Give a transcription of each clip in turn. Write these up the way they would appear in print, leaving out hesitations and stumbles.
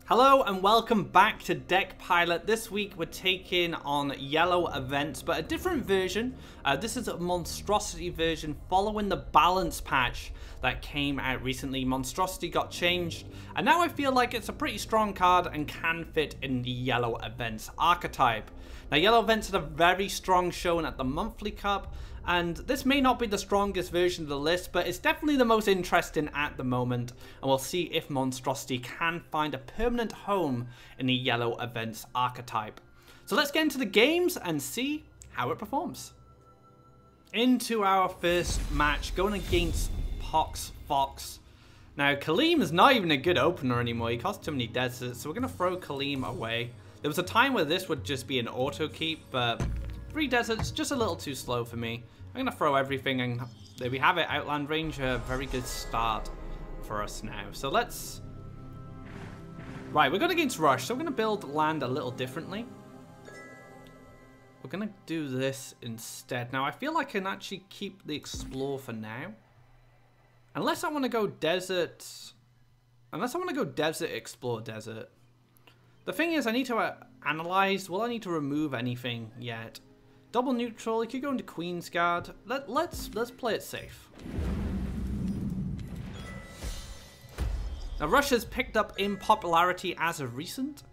Hello and welcome back to Deck Pilot. This week we're taking on yellow events, but a different version. This is a Monstrosity version following the balance patch that came out recently. Monstrosity got changed, and now I feel like it's a pretty strong card and can fit in the yellow events archetype. Now, yellow events had a very strong showing at the monthly cup, and this may not be the strongest version of the list, but it's definitely the most interesting at the moment, and we'll see if Monstrosity can find a permanent home in the yellow events archetype. So let's get into the games and see how it performs. Into our first match, going against Pox Fox. Now, Kaleem is not even a good opener anymore. He costs too many deserts, so we're going to throw Kaleem away. There was a time where this would just be an auto keep, but 3 deserts, just a little too slow for me. I'm going to throw everything, and there we have it. Outland Ranger, very good start for us now. So let's... Right, we're going against Rush, so we're going to build land a little differently. We're going to do this instead. Now, I feel like I can actually keep the Explore for now. Unless I want to go Desert... Unless I want to go Desert, Explore, Desert. The thing is, I need to analyze. Will I need to remove anything yet? Double neutral. You could go into Queen's Guard. Let's play it safe. Now, Russia's picked up in popularity as of recent,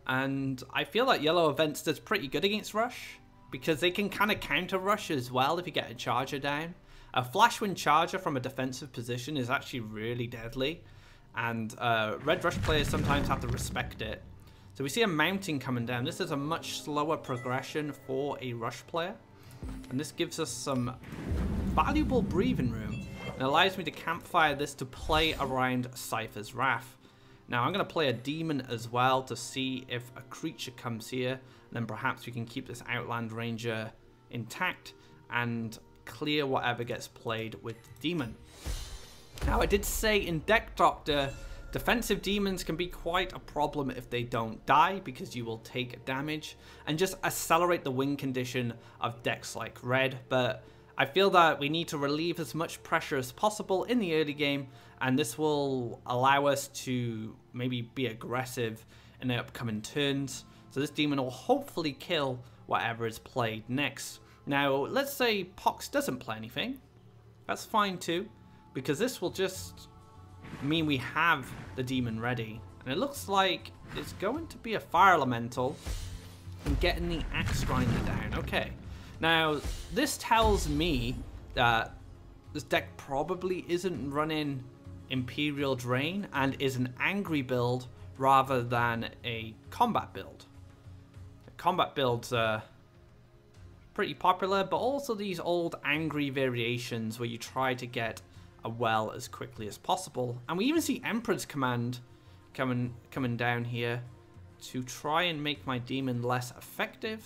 and I feel like yellow events does pretty good against Rush because they can kind of counter Rush as well if you get a charger down. A flash wind charger from a defensive position is actually really deadly, and red Rush players sometimes have to respect it. So we see a mountain coming down. This is a much slower progression for a Rush player. And this gives us some valuable breathing room. It allows me to campfire this to play around Cypher's Wrath. Now I'm going to play a demon as well to see if a creature comes here. Then perhaps we can keep this Outland Ranger intact and clear whatever gets played with the demon. Now, I did say in Deck Doctor, defensive demons can be quite a problem if they don't die, because you will take damage and just accelerate the win condition of decks like red. But I feel that we need to relieve as much pressure as possible in the early game, and this will allow us to maybe be aggressive in the upcoming turns. So this demon will hopefully kill whatever is played next. Now, let's say Pox doesn't play anything. That's fine too, because this will just mean we have the demon ready, and it looks like it's going to be a fire elemental and getting the axe grinder down. Okay, now this tells me that this deck probably isn't running Imperial Drain and is an angry build rather than a combat build. Combat builds are pretty popular, but also these old angry variations where you try to get a well as quickly as possible. And we even see Emperor's Command coming down here to try and make my demon less effective.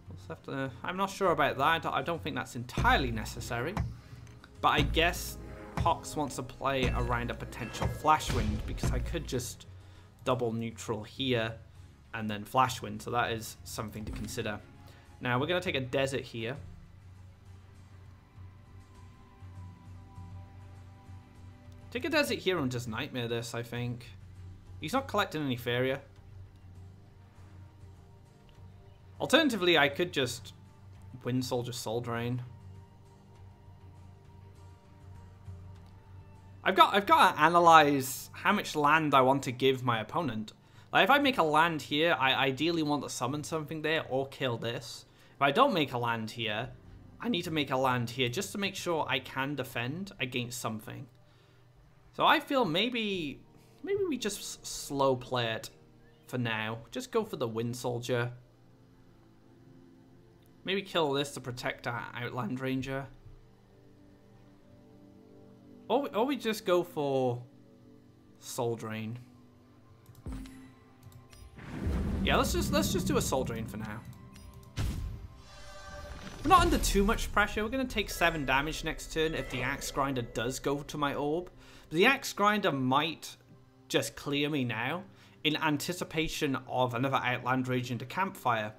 We'll have to, I'm not sure about that. I don't think that's entirely necessary. But I guess Pox wants to play around a potential Flash Wind, because I could just double neutral here and then Flash Wind. So that is something to consider. Now we're going to take a desert here. Take a desert here and just nightmare this, I think. He's not collecting any Faeria. Alternatively, I could just Wind Soldier Soul Drain. I've got to analyze how much land I want to give my opponent. Like, if I make a land here, I ideally want to summon something there or kill this. If I don't make a land here, I need to make a land here just to make sure I can defend against something. So I feel maybe we just slow play it for now. Just go for the Wind Soldier. Maybe kill this to protect our Outland Ranger. Or we just go for Soul Drain. Yeah, let's just do a Soul Drain for now. We're not under too much pressure. We're going to take 7 damage next turn if the Axe Grinder does go to my orb. But the Axe Grinder might just clear me now in anticipation of another Outland Rage into Campfire,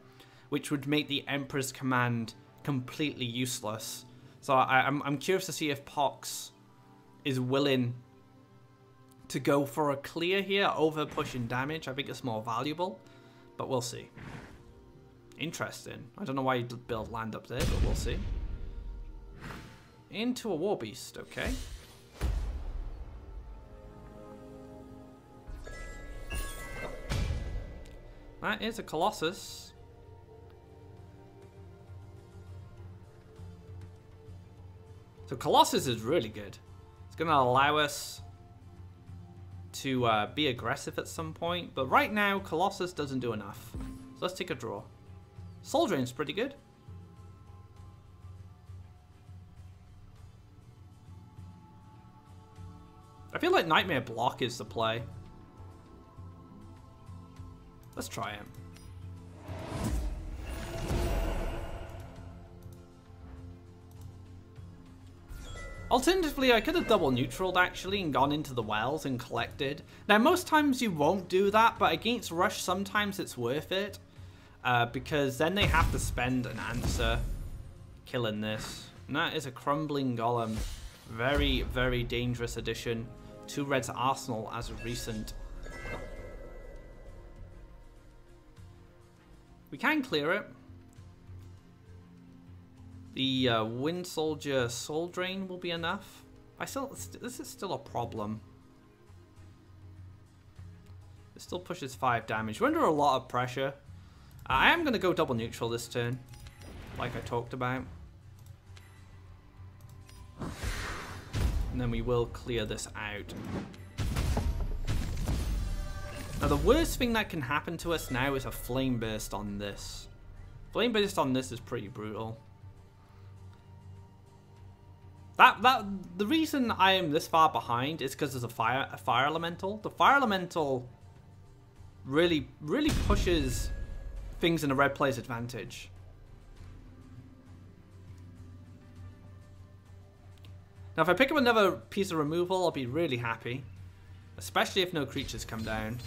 which would make the Emperor's Command completely useless. So I'm curious to see if Pox is willing to go for a clear here over pushing damage. I think it's more valuable, but we'll see. Interesting. I don't know why you'd build land up there, but we'll see. Into a war beast, okay. That is a Colossus. So Colossus is really good. It's going to allow us to be aggressive at some point. But right now, Colossus doesn't do enough. So let's take a draw. Soul Drain's pretty good. I feel like Nightmare Block is the play. Let's try him. Alternatively, I could have double neutraled actually and gone into the wells and collected. Now, most times you won't do that, but against Rush, sometimes it's worth it. Because then they have to spend an answer killing this. And that is a Crumbling Golem. Very, very dangerous addition to Red's arsenal as of recent. We can clear it. The Wind Soldier Soul Drain will be enough. This is still a problem. It still pushes 5 damage. We're under a lot of pressure. I am going to go double neutral this turn, like I talked about. And then we will clear this out. Now the worst thing that can happen to us now is a Flame Burst on this. Flame Burst on this is pretty brutal. The reason I am this far behind is because there's a fire elemental. The fire elemental really pushes things in a red player's advantage. Now if I pick up another piece of removal, I'll be really happy. Especially if no creatures come down.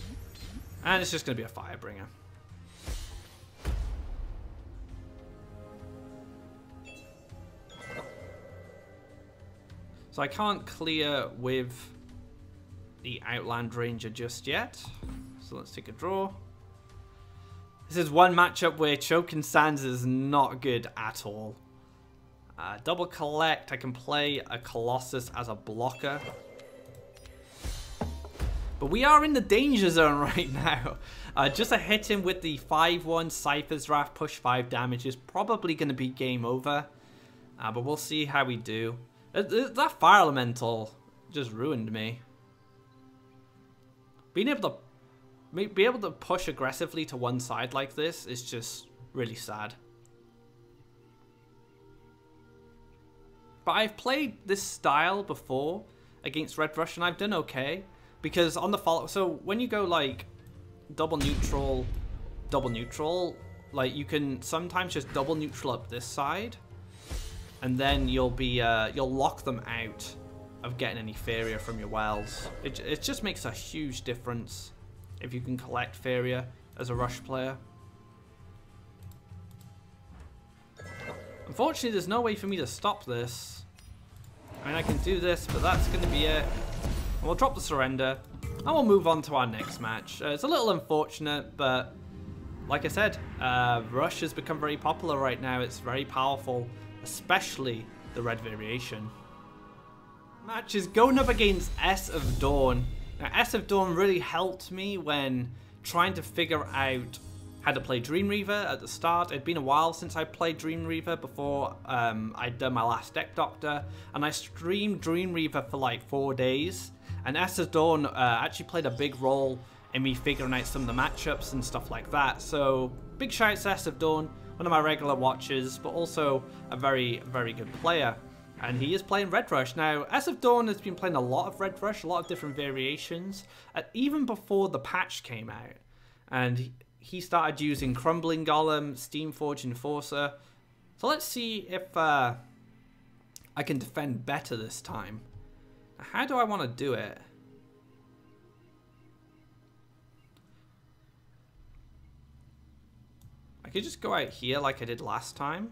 And it's just going to be a Firebringer. So I can't clear with the Outland Ranger just yet. So let's take a draw. This is one matchup where Choking Sands is not good at all. Double collect, I can play a Colossus as a blocker. But we are in the danger zone right now. Just a hit him with the 5-1 Cypher's Wrath, push 5 damage is probably going to be game over. But we'll see how we do. That Fire Elemental just ruined me. Being able to push aggressively to one side like this is just really sad. But I've played this style before against Red Rush and I've done okay. Because on the follow, so when you go like double neutral, like you can sometimes just double neutral up this side, and then you'll lock them out of getting any Faeria from your wells. It just makes a huge difference if you can collect Faeria as a Rush player. Unfortunately, there's no way for me to stop this. I mean, I can do this, but that's going to be it. And we'll drop the surrender, and we'll move on to our next match. It's a little unfortunate, but like I said, Rush has become very popular right now. It's very powerful, especially the red variation. Match is going up against S of Dawn. Now, S of Dawn really helped me when trying to figure out how to play Dream Reaver at the start. It'd been a while since I played Dream Reaver before I'd done my last Deck Doctor, and I streamed Dream Reaver for like 4 days. And S of Dawn actually played a big role in me figuring out some of the matchups and stuff like that. So big shout out to S of Dawn, one of my regular watchers, but also a very, very good player. And he is playing Red Rush. Now, S of Dawn has been playing a lot of Red Rush, a lot of different variations, even before the patch came out. And he started using Crumbling Golem, Steamforged Enforcer. So let's see if I can defend better this time. How do I want to do it? I could just go out here like I did last time.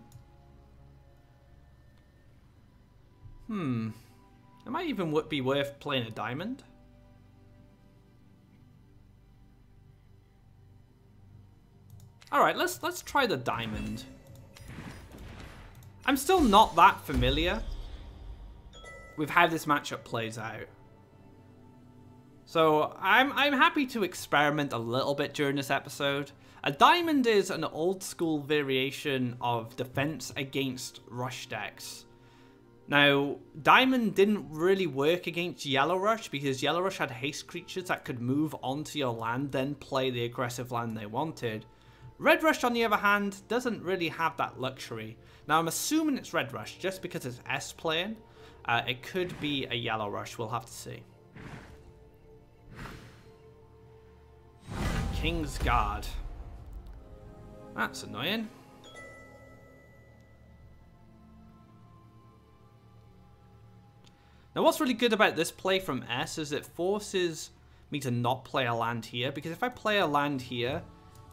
It might even be worth playing a diamond. Alright, let's try the diamond. I'm still not that familiar with how this matchup plays out. So I'm happy to experiment a little bit during this episode. A diamond is an old school variation of defense against rush decks. Now, diamond didn't really work against yellow rush because yellow rush had haste creatures that could move onto your land, then play the aggressive land they wanted. Red rush, on the other hand, doesn't really have that luxury. Now, I'm assuming it's red rush just because it's S playing. It could be a yellow rush, we'll have to see. King's Guard. That's annoying. Now what's really good about this play from S is it forces me to not play a land here, because if I play a land here,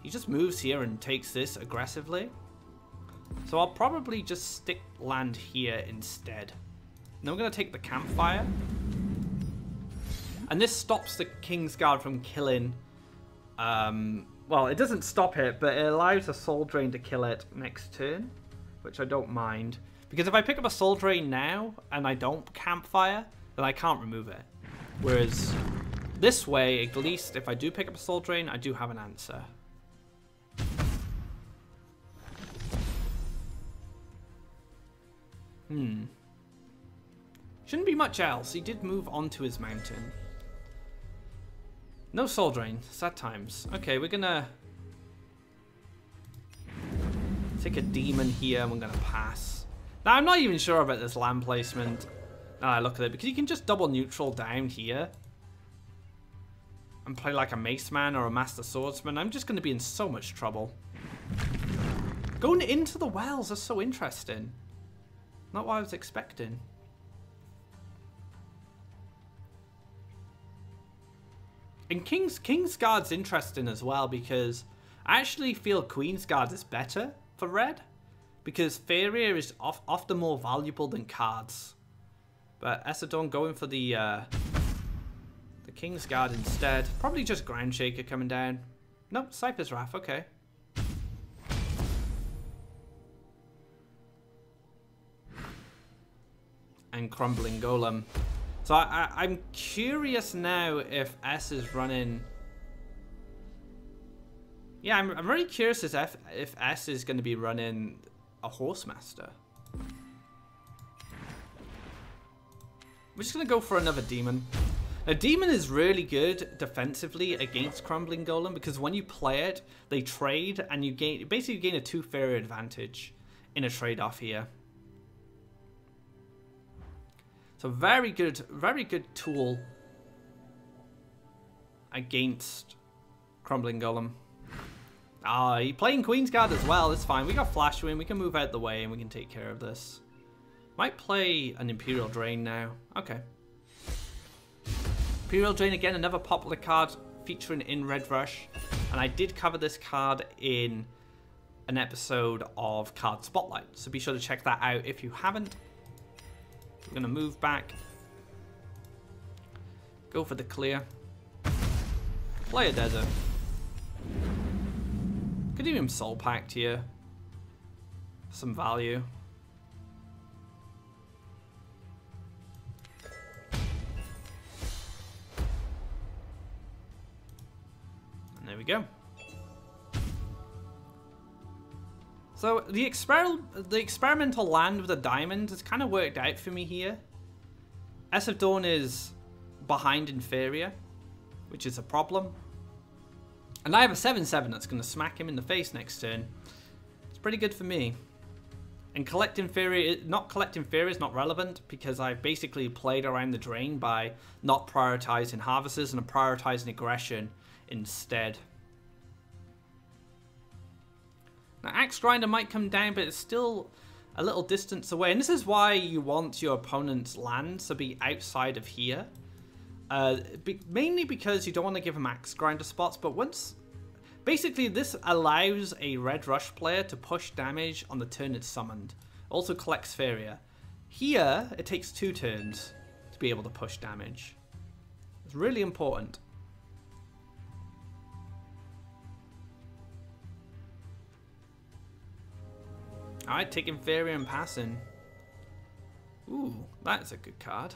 he just moves here and takes this aggressively. So I'll probably just stick land here instead. Now I'm going to take the campfire. And this stops the King's Guard from killing... well, it doesn't stop it, but it allows a Soul Drain to kill it next turn, which I don't mind. Because if I pick up a Soul Drain now, and I don't campfire, then I can't remove it. Whereas, this way, at least, if I do pick up a Soul Drain, I do have an answer. Shouldn't be much else. He did move onto his mountain. No Soul Drain. Sad times. Okay, we're gonna take a demon here and we're gonna pass. Now, I'm not even sure about this land placement. Now I look at it, because you can just double neutral down here and play like a Mace Man or a Master Swordsman. I'm just gonna be in so much trouble. Going into the wells is so interesting. Not what I was expecting. And King's Guard's interesting as well, because I actually feel Queen's Guard is better for red, because Faeria is often more valuable than cards. But Essadon going for the King's Guard instead. Probably just Ground Shaker coming down. Nope, Cypher's Wrath, okay. And Crumbling Golem. So I'm curious now if S is running... Yeah, I'm very curious as if S is going to be running a Horsemaster. We're just going to go for another Demon. A Demon is really good defensively against Crumbling Golem, because when you play it, they trade and you basically gain a 2 Faeria advantage in a trade-off here. So very good tool against Crumbling Golem. Ah, he's playing Queen's Guard as well. It's fine. We got Flash Win. We can move out the way and we can take care of this. Might play an Imperial Drain now. Okay. Imperial Drain, again, another popular card featuring in Red Rush. And I did cover this card in an episode of Card Spotlight. So be sure to check that out if you haven't. We're going to move back. Go for the clear. Play a desert. Could even Soul Pact here. Some value. And there we go. So the experimental land with a diamond has kind of worked out for me here. S of Dawn is behind in Faeria, which is a problem. And I have a 7/7 that's going to smack him in the face next turn. It's pretty good for me. And collecting Faeria, not collecting Faeria is not relevant, because I basically played around the drain by not prioritizing harvesters and prioritizing aggression instead. Now, Axe Grinder might come down, but it's still a little distance away. And this is why you want your opponent's land to be outside of here. Mainly because you don't want to give him Axe Grinder spots, but once... Basically, this allows a Red Rush player to push damage on the turn it's summoned. Also collects Faeria. Here, it takes 2 turns to be able to push damage. It's really important. Alright, taking Faeria and passing. Ooh, that's a good card.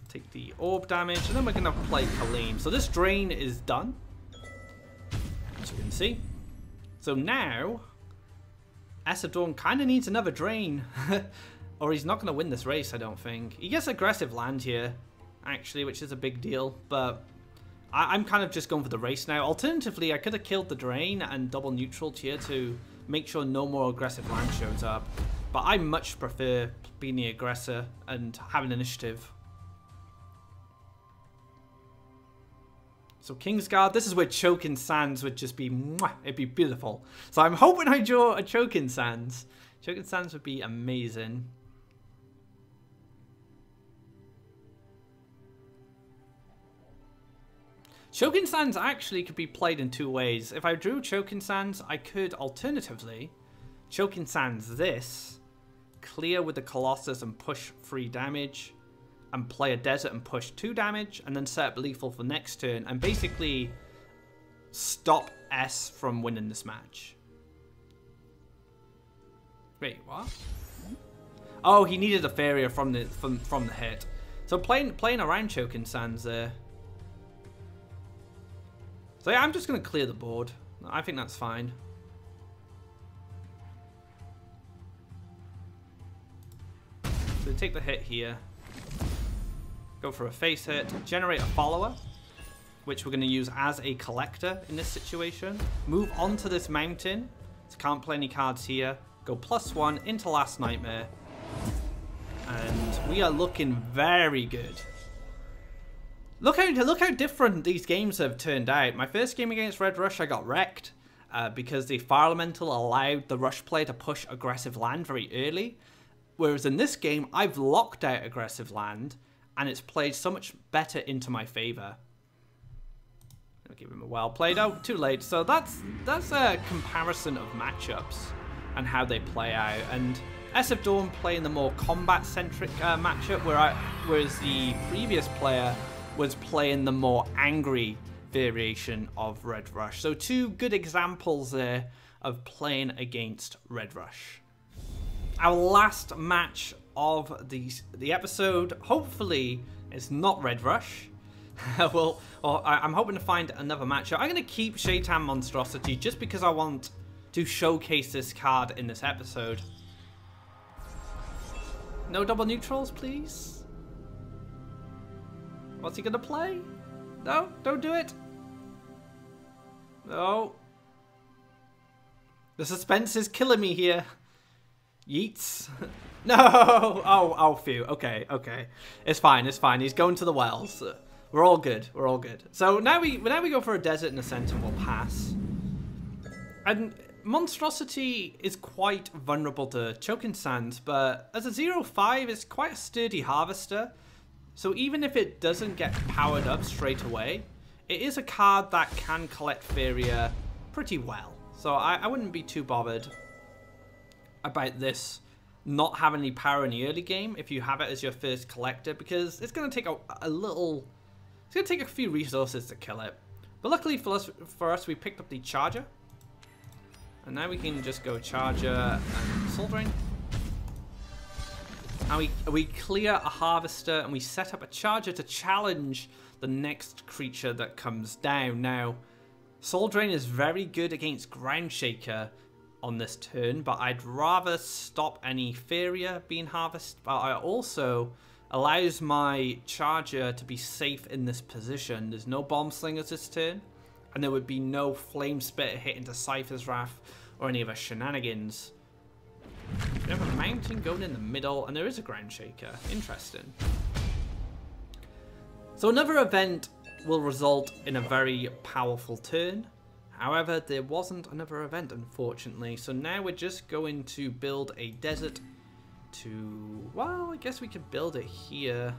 Take the orb damage, and then we're going to play Kaleem. So this drain is done, as you can see. So now, SMOrc kind of needs another drain. Or he's not going to win this race, I don't think. He gets aggressive land here, actually, which is a big deal. But I'm kind of just going for the race now. Alternatively, I could have killed the drain and double neutral here to make sure no more aggressive land shows up. But I much prefer being the aggressor and having initiative. So Kingsguard, this is where Choking Sands would just be, mwah, it'd be beautiful. So I'm hoping I draw a Choking Sands. Choking Sands would be amazing. Choking Sands actually could be played in two ways. If I drew Choking Sands, I could alternatively Choking Sands this, clear with the Colossus and push 3 damage, and play a desert and push 2 damage, and then set up lethal for next turn, and basically stop S from winning this match. Wait, what? Oh, he needed a Faeria from the hit. So playing around Choking Sands there. So yeah, I'm just going to clear the board. I think that's fine. So take the hit here. Go for a face hit. Generate a follower, which we're going to use as a collector in this situation. Move on to this mountain. So can't play any cards here. Go +1 into Last Nightmare. And we are looking very good. Look how different these games have turned out. My first game against Red Rush, I got wrecked because the Fire Elemental allowed the Rush player to push aggressive land very early. Whereas in this game, I've locked out aggressive land, and it's played so much better into my favor. I'll give him a well played out. Too late. So that's a comparison of matchups and how they play out. And SMOrc playing the more combat-centric matchup, whereas the previous player was playing the more angry variation of Red Rush. So 2 good examples there of playing against Red Rush. Our last match of the episode, hopefully it's not Red Rush. I'm hoping to find another matchup. I'm going to keep Shaitan Monstrosity just because I want to showcase this card in this episode. No double neutrals, please. What's he gonna play? No, don't do it. No. The suspense is killing me here. Yeets. No. Oh, phew. Okay. It's fine. He's going to the wells. We're all good. So now we go for a desert in the center and we'll pass. And Monstrosity is quite vulnerable to Choking Sands, but as a 0/5, it's quite a sturdy harvester. So even if it doesn't get powered up straight away, it is a card that can collect Faeria pretty well. So I wouldn't be too bothered about this not having any power in the early game if you have it as your first collector, because it's going to take it's going to take a few resources to kill it. But luckily for us, we picked up the Charger. And now we can just go Charger and Soul Drain. And we clear a Harvester and we set up a Charger to challenge the next creature that comes down. Now, Soul Drain is very good against Ground Shaker on this turn, but I'd rather stop any Faeria being harvested. But it also allows my Charger to be safe in this position. There's no Bomb Slingers this turn, and there would be no Flame Spitter hit into Cypher's Wrath or any of our shenanigans. We have a mountain going in the middle, and there is a Ground Shaker. Interesting. So another event will result in a very powerful turn. However, there wasn't another event, unfortunately. So now we're just going to build a desert to... Well, I guess we could build it here.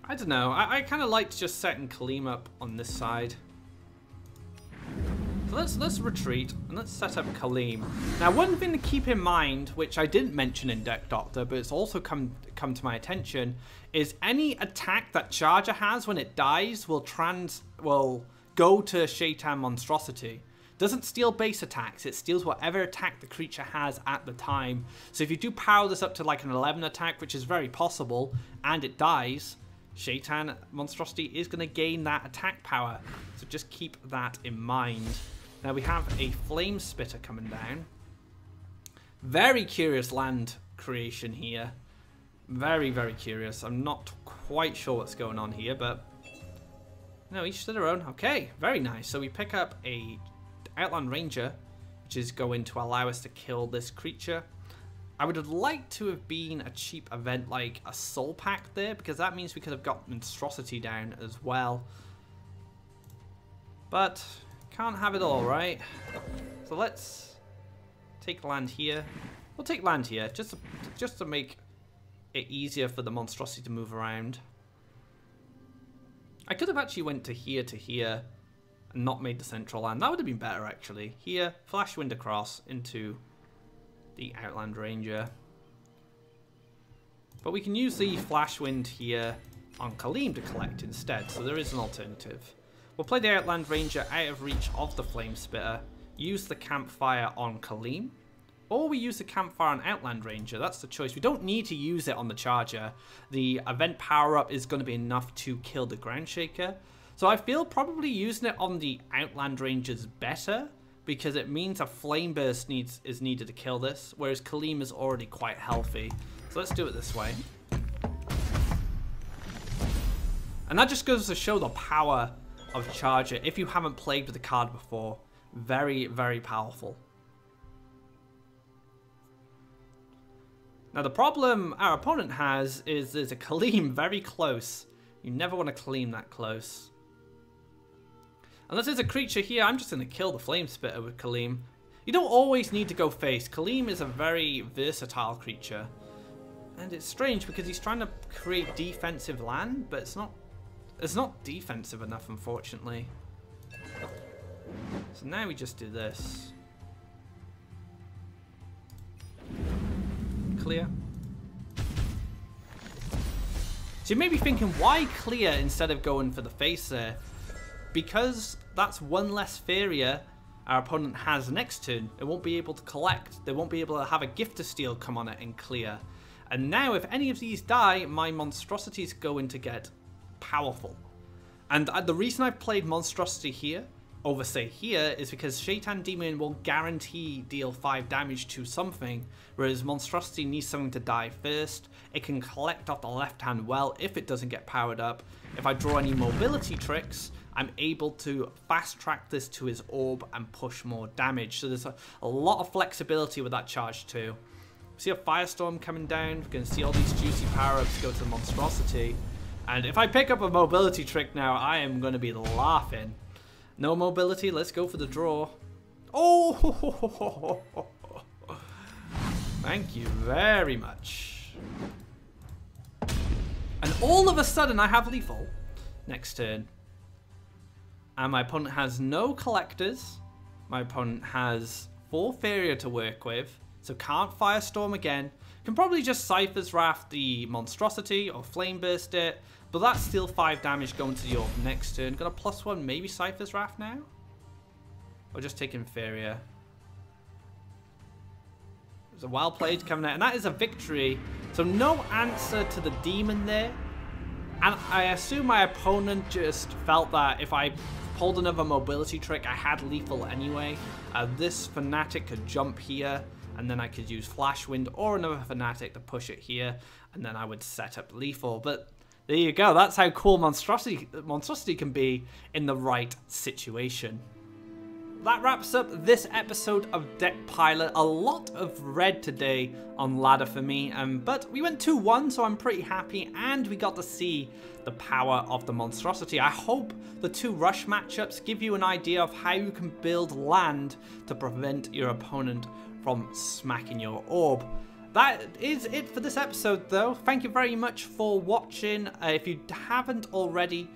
I don't know. I kind of liked just setting Kaleem up on this side. So let's retreat and let's set up Kaleem. Now, one thing to keep in mind, which I didn't mention in Deck Doctor, but it's also come to my attention, is any attack that Charger has when it dies will go to Shaitan Monstrosity. Doesn't steal base attacks, it steals whatever attack the creature has at the time. So if you do power this up to like an 11 attack, which is very possible, and it dies, Shaitan Monstrosity is going to gain that attack power. So just keep that in mind. Now we have a Flame Spitter coming down. Very curious land creation here. Very, very curious. I'm not quite sure what's going on here, but no, each to their own. Okay, very nice. So we pick up a Outland Ranger, which is going to allow us to kill this creature. I would have liked to have been a cheap event like a Soul Pack there, because that means we could have got Monstrosity down as well. But can't have it all, right? So let's take land here. We'll take land here just to make it easier for the Monstrosity to move around. I could have actually went to here and not made the central land. That would have been better, actually. Here, Flash Wind across into the Outland Ranger. But we can use the Flash Wind here on Kaleem to collect instead, so there is an alternative. We'll play the Outland Ranger out of reach of the Flame Spitter, use the Campfire on Kaleem, or we use the Campfire on Outland Ranger. That's the choice. We don't need to use it on the Charger. The event power-up is going to be enough to kill the Ground Shaker. So I feel probably using it on the Outland Ranger is better, because it means a Flame Burst is needed to kill this, whereas Kaleem is already quite healthy. So let's do it this way. And that just goes to show the power of Charger. If you haven't played with the card before, very, very powerful. Now the problem our opponent has is there's a Kaleem very close. You never want to Kaleem that close. Unless there's a creature here, I'm just going to kill the Flame Spitter with Kaleem. You don't always need to go face. Kaleem is a very versatile creature. And it's strange because he's trying to create defensive land, but it's not defensive enough, unfortunately. So now we just do this. Clear. So you may be thinking, why clear instead of going for the face there? Because that's one less Faeria our opponent has next turn. It won't be able to collect. They won't be able to have a Gift of Steel come on it and clear. And now if any of these die, my Monstrosity is going to get powerful. And the reason I've played Monstrosity here over, say, here is because Shaitan Demon will guarantee deal 5 damage to something, whereas Monstrosity needs something to die first. It can collect off the left-hand well if it doesn't get powered up. If I draw any mobility tricks, I'm able to fast-track this to his orb and push more damage. So there's a lot of flexibility with that charge too. See a Firestorm coming down, we're going to see all these juicy power-ups go to the Monstrosity. And if I pick up a mobility trick now, I am going to be laughing. No mobility, let's go for the draw. Oh! Thank you very much. And all of a sudden I have lethal next turn. And my opponent has no collectors. My opponent has 4 Faeria to work with. So can't Firestorm again. Can probably just Cypher's Wrath the Monstrosity or Flame Burst it. But that's still 5 damage going to the orb next turn. Got a +1, maybe Cypher's Wrath now? Or just taking Faeria. There's a well played coming out. And that is a victory. So no answer to the demon there. And I assume my opponent just felt that if I pulled another mobility trick, I had lethal anyway. This Fanatic could jump here. And then I could use Flash Wind or another Fanatic to push it here. And then I would set up lethal. But there you go. That's how cool Monstrosity can be in the right situation. That wraps up this episode of Deck Pilot. A lot of red today on ladder for me. But we went 2-1, so I'm pretty happy. And we got to see the power of the Monstrosity. I hope the 2 rush matchups give you an idea of how you can build land to prevent your opponent from smacking your orb. That is it for this episode though. Thank you very much for watching. If you haven't already,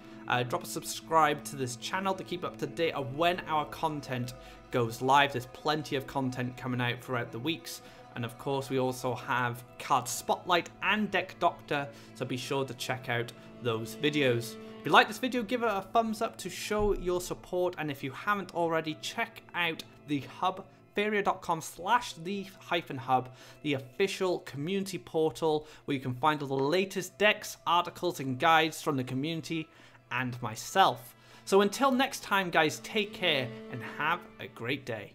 Drop a subscribe to this channel to keep up to date of when our content goes live. There's plenty of content coming out throughout the weeks. And of course, we also have Card Spotlight and Deck Doctor, so be sure to check out those videos. If you like this video, give it a thumbs up to show your support. And if you haven't already, check out the hub, Faeria.com/the-hub, the official community portal where you can find all the latest decks, articles, and guides from the community and myself. So until next time, guys, take care and have a great day.